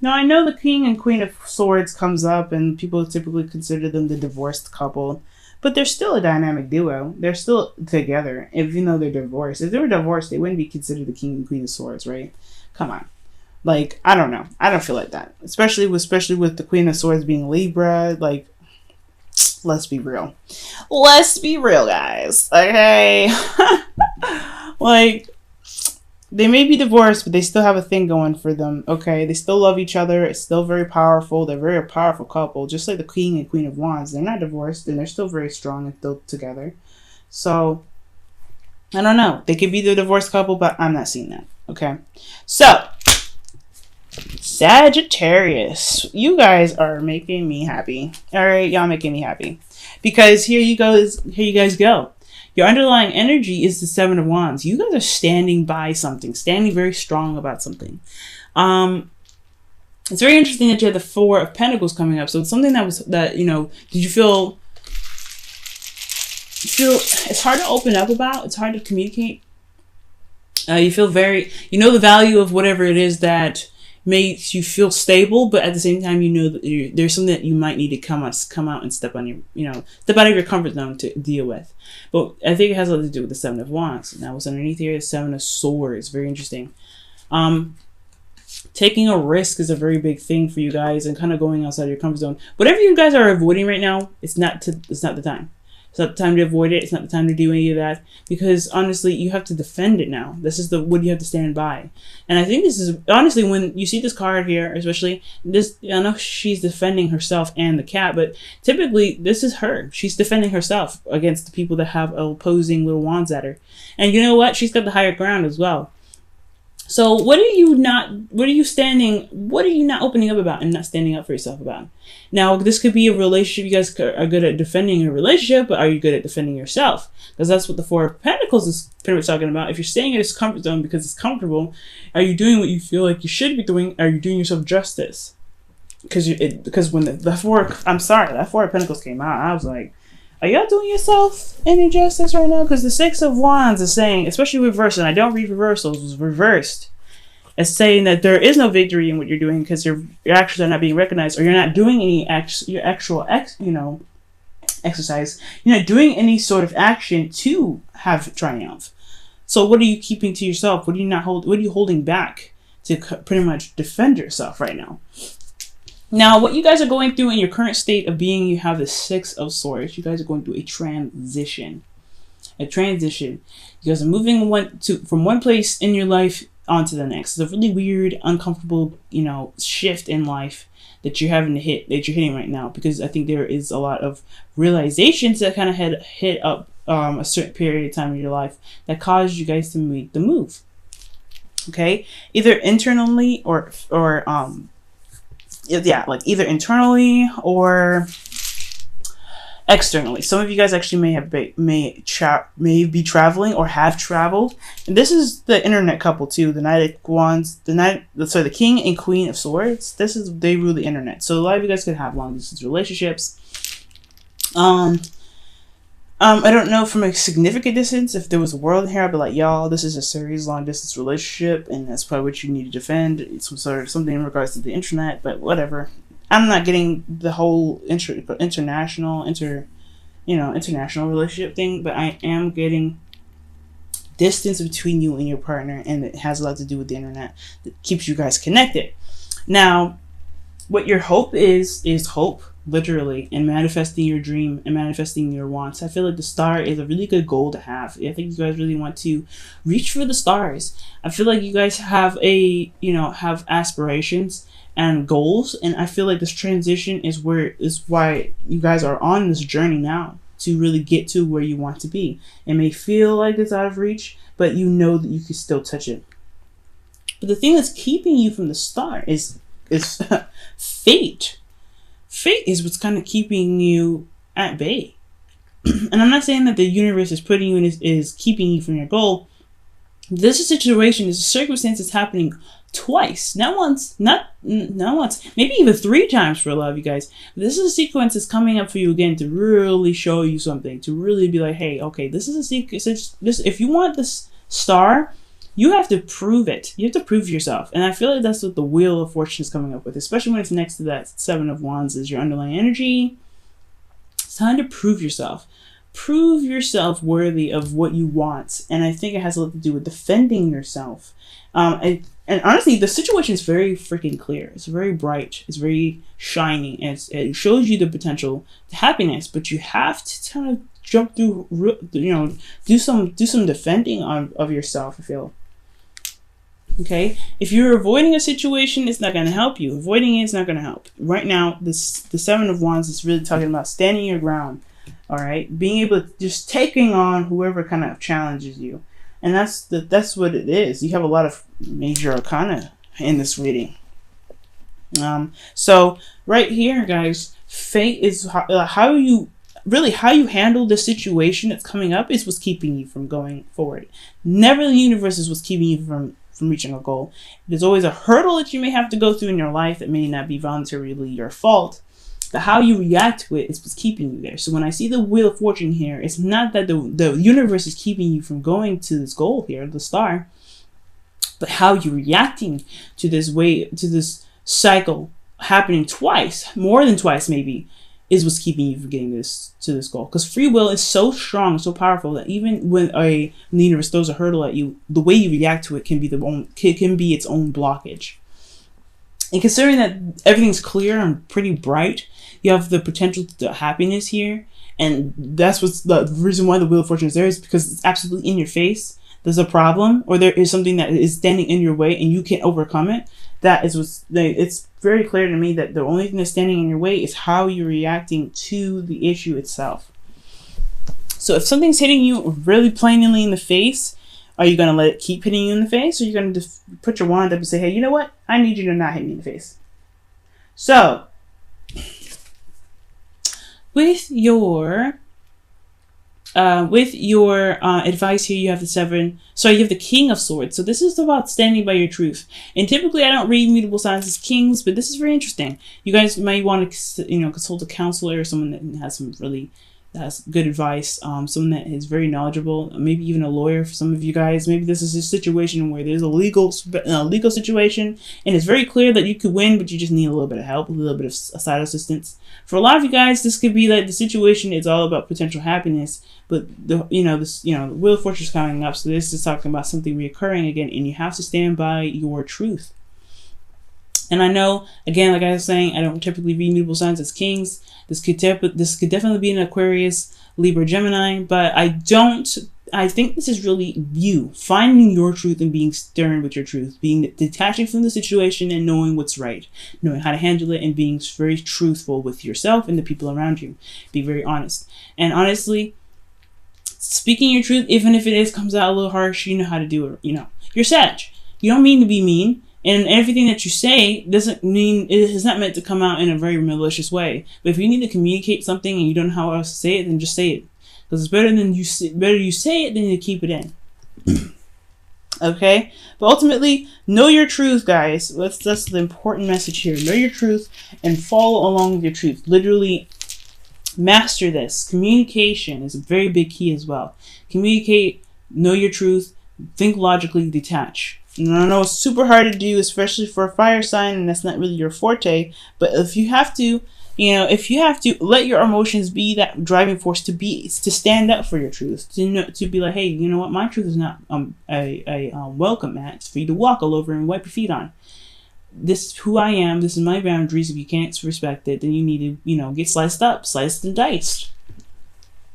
Now, I know the King and Queen of Swords comes up, and people typically consider them the divorced couple, but they're still a dynamic duo. They're still together, even though they're divorced. If they were divorced, they wouldn't be considered the King and Queen of Swords, right? Come on. Like, I don't know. I don't feel like that. Especially with the Queen of Swords being Libra. Like, let's be real. Let's be real, guys. Okay? Like, they may be divorced, but they still have a thing going for them, okay? They still love each other. It's still very powerful. They're a very powerful couple. Just like the King and Queen of Wands. They're not divorced, and they're still very strong and still together. So, I don't know. They could be the divorced couple, but I'm not seeing that, okay? So, Sagittarius. You guys are making me happy. All right? Y'all making me happy. Because here you guys go. Your underlying energy is the Seven of Wands. You guys are standing by something, standing very strong about something. It's very interesting that you had the Four of Pentacles coming up. So it's something did you feel it's hard to open up about, it's hard to communicate. You feel the value of whatever it is that makes you feel stable, but at the same time, you know that there's something that you might need to come out and step out of your comfort zone to deal with. But I think it has a lot to do with the Seven of Wands. Now, what's underneath here is Seven of Swords. Very interesting. Taking a risk is a very big thing for you guys, and kind of going outside your comfort zone. Whatever you guys are avoiding right now, it's not the time. It's not the time to avoid it. It's not the time to do any of that, because honestly, you have to defend it now. This is what you have to stand by. And I think this is, honestly, when you see this card here, especially this, I know she's defending herself and the cat, but typically this is her. She's defending herself against the people that have opposing little wands at her. And you know what? She's got the higher ground as well. So what are you not opening up about and not standing up for yourself about? Now, this could be a relationship. You guys are good at defending a relationship, but are you good at defending yourself? Because that's what the Four of Pentacles is pretty much talking about. If you're staying in this comfort zone because it's comfortable, are you doing what you feel like you should be doing? Are you doing yourself justice? Because when that Four of Pentacles came out, I was like, are y'all doing yourself any justice right now? Because the Six of Wands is saying, especially reversed, and I don't read reversals, it was reversed. It's saying that there is no victory in what you're doing because your actions are not being recognized, or you're not doing any exercise. You're not doing any sort of action to have triumph. So what are you keeping to yourself? What are you holding back to pretty much defend yourself right now? Now, what you guys are going through in your current state of being, you have the Six of Swords. You guys are going through a transition. You guys are moving from one place in your life onto the next. It's a really weird, uncomfortable, shift in life that you're hitting right now, because I think there is a lot of realizations that kind of hit up a certain period of time in your life that caused you guys to make the move. Okay, either internally or either internally or externally. Some of you guys actually may be traveling or have traveled. And this is the internet couple too. The Knight of Wands, the King and Queen of Swords. They rule the internet. So a lot of you guys could have long distance relationships. I don't know from a significant distance. If there was a world here, I'd be like, y'all, this is a serious long distance relationship, and that's probably what you need to defend. It's something in regards to the internet, but whatever. I'm not getting the whole international relationship thing, but I am getting distance between you and your partner, and it has a lot to do with the internet that keeps you guys connected. Now, what your hope is hope, literally, and manifesting your dream and manifesting your wants. I feel like the star is a really good goal to have. I think you guys really want to reach for the stars. I feel like you guys have have aspirations and goals, and I feel like this transition is why you guys are on this journey now to really get to where you want to be. It may feel like it's out of reach, but you know that you can still touch it. But the thing that's keeping you from the star is fate. Fate is what's kind of keeping you at bay. And I'm not saying that the universe is putting you in is keeping you from your goal. This is a situation, this circumstance that's happening twice, not once, maybe even 3 times for a lot of you guys. This is a sequence that's coming up for you again to really show you something, to really be like, hey, okay, this is a sequence. If you want this star, you have to prove it. You have to prove yourself. And I feel like that's what the Wheel of Fortune is coming up with, especially when it's next to that Seven of Wands is your underlying energy. It's time to prove yourself. Prove yourself worthy of what you want. And I think it has a lot to do with defending yourself. And honestly, the situation is very freaking clear. It's very bright. It's very shiny. And it shows you the potential to happiness. But you have to kind of jump through, do some defending of yourself, I feel. Okay? If you're avoiding a situation, it's not going to help you. Avoiding it is not going to help. Right now, the Seven of Wands is really talking about standing your ground. All right? Being able to just taking on whoever kind of challenges you. And that's what it is. You have a lot of major arcana in this reading. So right here, guys, fate is how you handle the situation that's coming up is what's keeping you from going forward. Never the universe is what's keeping you from reaching a goal. There's always a hurdle that you may have to go through in your life that may not be voluntarily your fault. But how you react to it is what's keeping you there. So when I see the Wheel of Fortune here, it's not that the universe is keeping you from going to this goal here, the star, but how you're reacting to this cycle happening twice, more than twice maybe, is what's keeping you from getting to this goal. Because free will is so strong, so powerful that even when the universe throws a hurdle at you, the way you react to it can be its own blockage. And considering that everything's clear and pretty bright, you have the potential to happiness here. And that's what's the reason why the Wheel of Fortune is there, is because it's absolutely in your face. There's a problem, or there is something that is standing in your way and you can't overcome it. That is it's very clear to me that the only thing that's standing in your way is how you're reacting to the issue itself. So if something's hitting you really plainly in the face, are you going to let it keep hitting you in the face? Or are you going to just put your wand up and say, hey, you know what? I need you to not hit me in the face. So, with your advice here, you have you have the King of Swords. So this is about standing by your truth. And typically I don't read mutable signs as kings, but this is very interesting. You guys might want to, consult a counselor or someone that has good advice, someone that is very knowledgeable, maybe even a lawyer for some of you guys. Maybe this is a situation where there's a legal situation and it's very clear that you could win, but you just need a little bit of help, a little bit of side assistance. For a lot of you guys, this could be like the situation is all about potential happiness, but the Wheel of Fortune is coming up, so this is talking about something reoccurring again, and you have to stand by your truth. And I know, again, like I was saying, I don't typically read mutable signs as kings. This could definitely be an Aquarius, Libra, Gemini, but I think this is really you finding your truth and being stern with your truth, being detaching from the situation and knowing what's right, knowing how to handle it, and being very truthful with yourself and the people around you. Be very honest. And honestly, speaking your truth, even if it comes out a little harsh, you know how to do it. You're Sag. You don't mean to be mean. And everything that you say doesn't mean it is not meant to come out in a very malicious way. But if you need to communicate something and you don't know how else to say it, then just say it, because it's better you say it than you keep it in. Okay, but ultimately, know your truth, guys. That's the important message here. Know your truth and follow along with your truth. Literally, master this. Communication is a very big key as well. Communicate. Know your truth. Think logically. Detach. And I know it's super hard to do, especially for a fire sign, and that's not really your forte. But if you have to, let your emotions be that driving force to stand up for your truth, to be like, hey, you know what, my truth is not a welcome mat. It's for you to walk all over and wipe your feet on. This is who I am. This is my boundaries. If you can't respect it, then you need to, get sliced up, sliced and diced.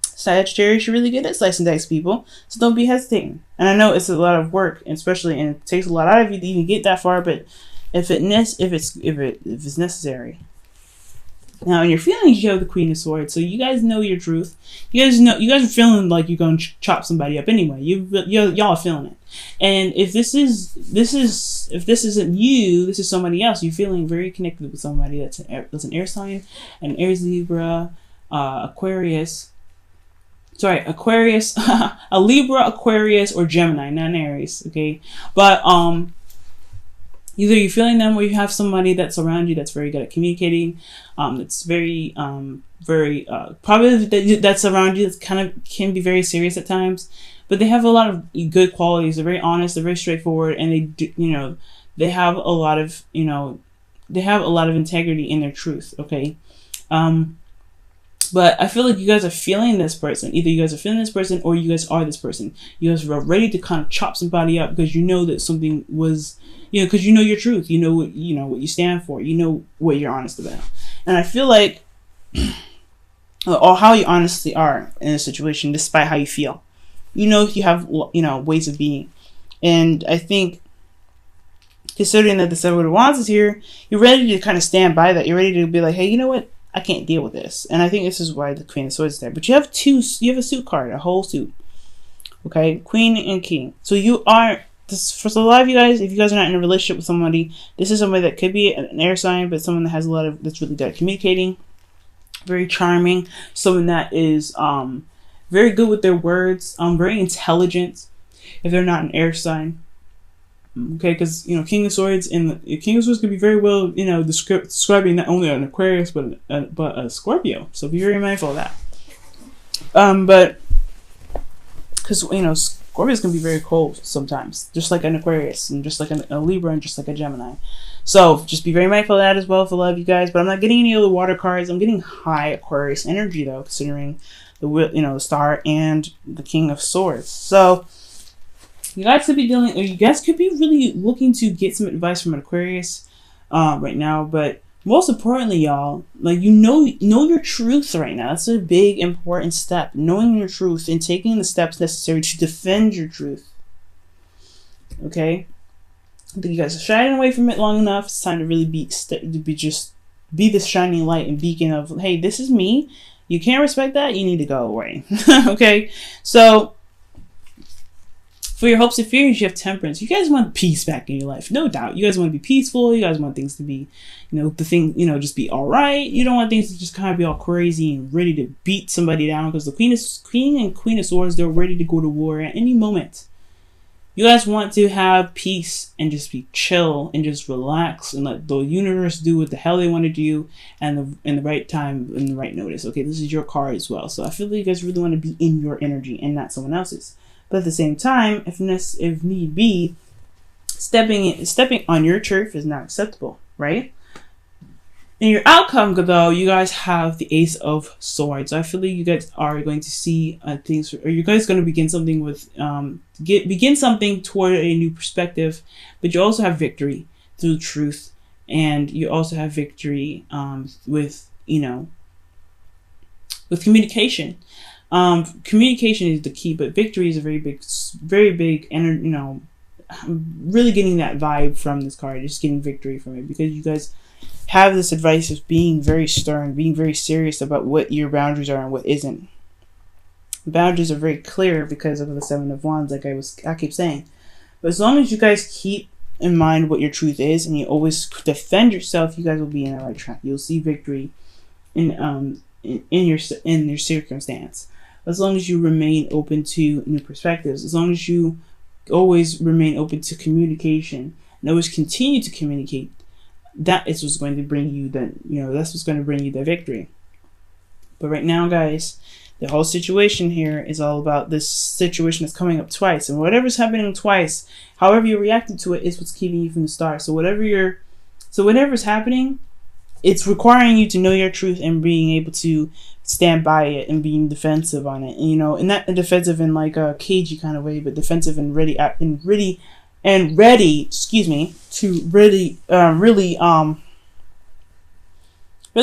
Sagittarius, you're really good at slice and dice people, so don't be hesitating. And I know it's a lot of work, and it takes a lot out of you to even get that far. But if it's necessary. Now, in your feelings, you have the Queen of Swords, so you guys know your truth. You guys are feeling like you're gonna chop somebody up anyway. Y'all are feeling it. And if this isn't you, this is somebody else. You're feeling very connected with somebody that's an air sign, an Aries, Libra, Aquarius. Sorry, Aquarius, a Libra, Aquarius, or Gemini, not an Aries, okay? But either you're feeling them or you have somebody that's around you that's very good at communicating, that's very probably that's around you, that's kind of can be very serious at times. but they have a lot of good qualities. They're very honest, they're very straightforward, and they do, they have a lot of, they have a lot of integrity in their truth, okay? But I feel like you guys are feeling this person. Either you guys are feeling this person or you guys are this person. You guys are ready to kind of chop somebody up because you know that something was, because you know your truth. You know what you stand for. You know what you're honest about. And I feel like, or how you honestly are in a situation, despite how you feel. You have, ways of being. And I think, considering that the Seven of Wands is here, you're ready to kind of stand by that. You're ready to be like, hey, you know what? I can't deal with this. And I think this is why the Queen of Swords is there. But you have a suit card, a whole suit. Okay? Queen and King. So you are, for a lot of you guys, if you guys are not in a relationship with somebody, this is somebody that could be an air sign, but someone that has that's really good at communicating. Very charming. Someone that is very good with their words. Very intelligent. If they're not an air sign. Okay, because King of Swords King of Swords could be very well describing not only an Aquarius but a Scorpio. So be very mindful of that. But because Scorpios can be very cold sometimes, just like an Aquarius and just like a Libra and just like a Gemini. So just be very mindful of that as well for a lot of you guys. But I'm not getting any of the water cards. I'm getting high Aquarius energy though, considering the Star and the King of Swords. So you guys could be really looking to get some advice from an Aquarius right now. But most importantly, y'all, like know your truth right now. That's a big important step. Knowing your truth and taking the steps necessary to defend your truth. Okay? I think you guys are shying away from it long enough. It's time to really be this shining light and beacon of, hey, this is me. You can't respect that, you need to go away. Okay? So for your hopes and fears, you have Temperance. You guys want peace back in your life, no doubt. You guys want to be peaceful. You guys want things to be, just be all right. You don't want things to just kind of be all crazy and ready to beat somebody down, because the Queen and Queen of Swords, they're ready to go to war at any moment. You guys want to have peace and just be chill and just relax and let the universe do what the hell they want to do and in the right time and the right notice. Okay, this is your card as well. So I feel like you guys really want to be in your energy and not someone else's. But at the same time, if need be, stepping on your turf is not acceptable, right? In your outcome, though, you guys have the Ace of Swords. So I feel like you guys are going to see things, or you guys going to begin something with, begin something toward a new perspective. But you also have victory through truth, and you also have victory with communication. Communication is the key, but victory is a very big, and really getting that vibe from this card, just getting victory from it, because you guys have this advice of being very stern, being very serious about what your boundaries are and what isn't. The boundaries are very clear because of the Seven of Wands, like I keep saying. But as long as you guys keep in mind what your truth is and you always defend yourself, you guys will be in the right track. You'll see victory in your circumstance. As long as you remain open to new perspectives, as long as you always remain open to communication and always continue to communicate, that is what's going to bring you that's what's going to bring you the victory. But right now, guys, the whole situation here is all about this situation that's coming up twice, and whatever's happening twice, however you're reacting to it, is what's keeping you from the start. So whatever's happening, it's requiring you to know your truth and being able to stand by it and being defensive on it. And, and not defensive in like a cagey kind of way, but defensive and ready to really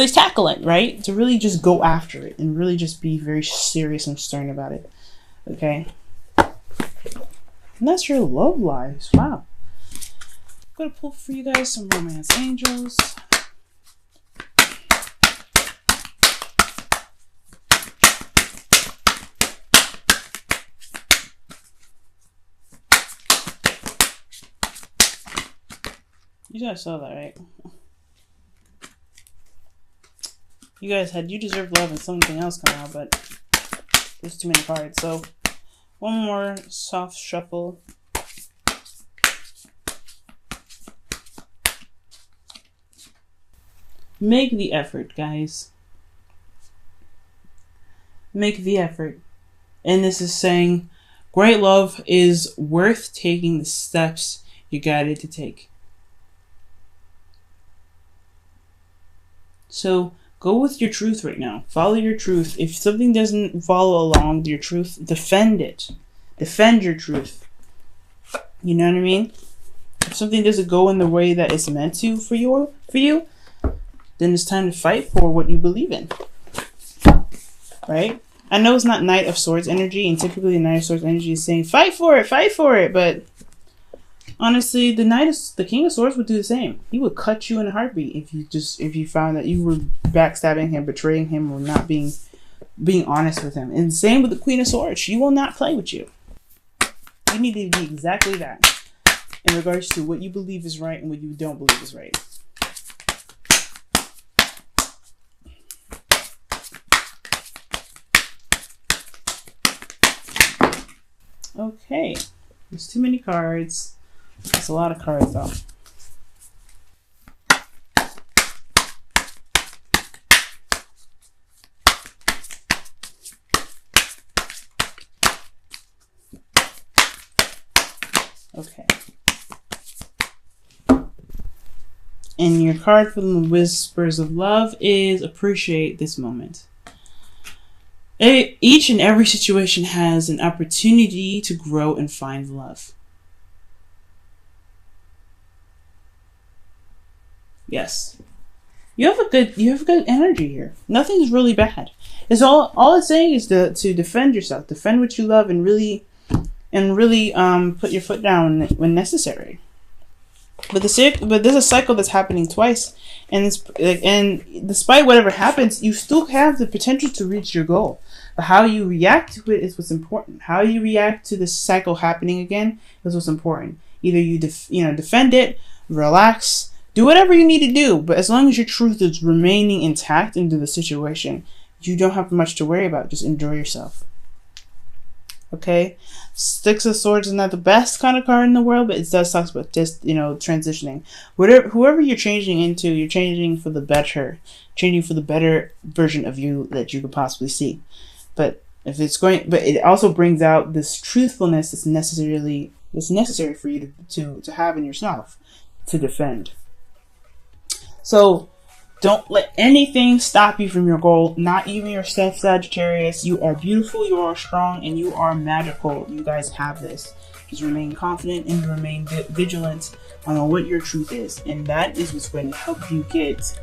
tackle it, right? To really just go after it and really just be very serious and stern about it. Okay? And that's your love lives. Wow. I'm gonna pull for you guys some romance angels. You guys saw that, right? You deserve love and something else come out, but there's too many cards. So one more soft shuffle. Make the effort, guys. Make the effort. And this is saying, Great love is worth taking the steps you're guided to take. So go with your truth right now. Follow your truth. If something doesn't follow along with your truth, defend it. Defend your truth. You know what I mean? If something doesn't go in the way that it's meant to for you, then it's time to fight for what you believe in. Right? I know it's not Knight of Swords energy, and typically the Knight of Swords energy is saying fight for it, but honestly, the King of Swords would do the same. He would cut you in a heartbeat if you found that you were backstabbing him, betraying him, or not being honest with him. And same with the Queen of Swords. She will not play with you. You need to be exactly that in regards to what you believe is right and what you don't believe is right. Okay, there's too many cards. That's a lot of cards though. Okay. And your card from the Whispers of Love is appreciate this moment. Each and every situation has an opportunity to grow and find love. Yes. You have good energy here. Nothing's really bad. It's all it's saying is to defend yourself, defend what you love, and really put your foot down when necessary. But there's a cycle that's happening twice, and despite whatever happens, you still have the potential to reach your goal. But how you react to it is what's important. How you react to this cycle happening again is what's important. Either you defend it, relax, do whatever you need to do. But as long as your truth is remaining intact into the situation, you don't have much to worry about. Just enjoy yourself. Okay, Six of Swords is not the best kind of card in the world, but it does talk about just transitioning. Whoever you're changing into, you're changing for the better, changing for the better version of you that you could possibly see. But it also brings out this truthfulness that's necessary for you to have in yourself to defend. So don't let anything stop you from your goal, not even yourself, Sagittarius. You are beautiful, you are strong, and you are magical. You guys have this. Just remain confident and remain vigilant on what your truth is. And that is what's going to help you get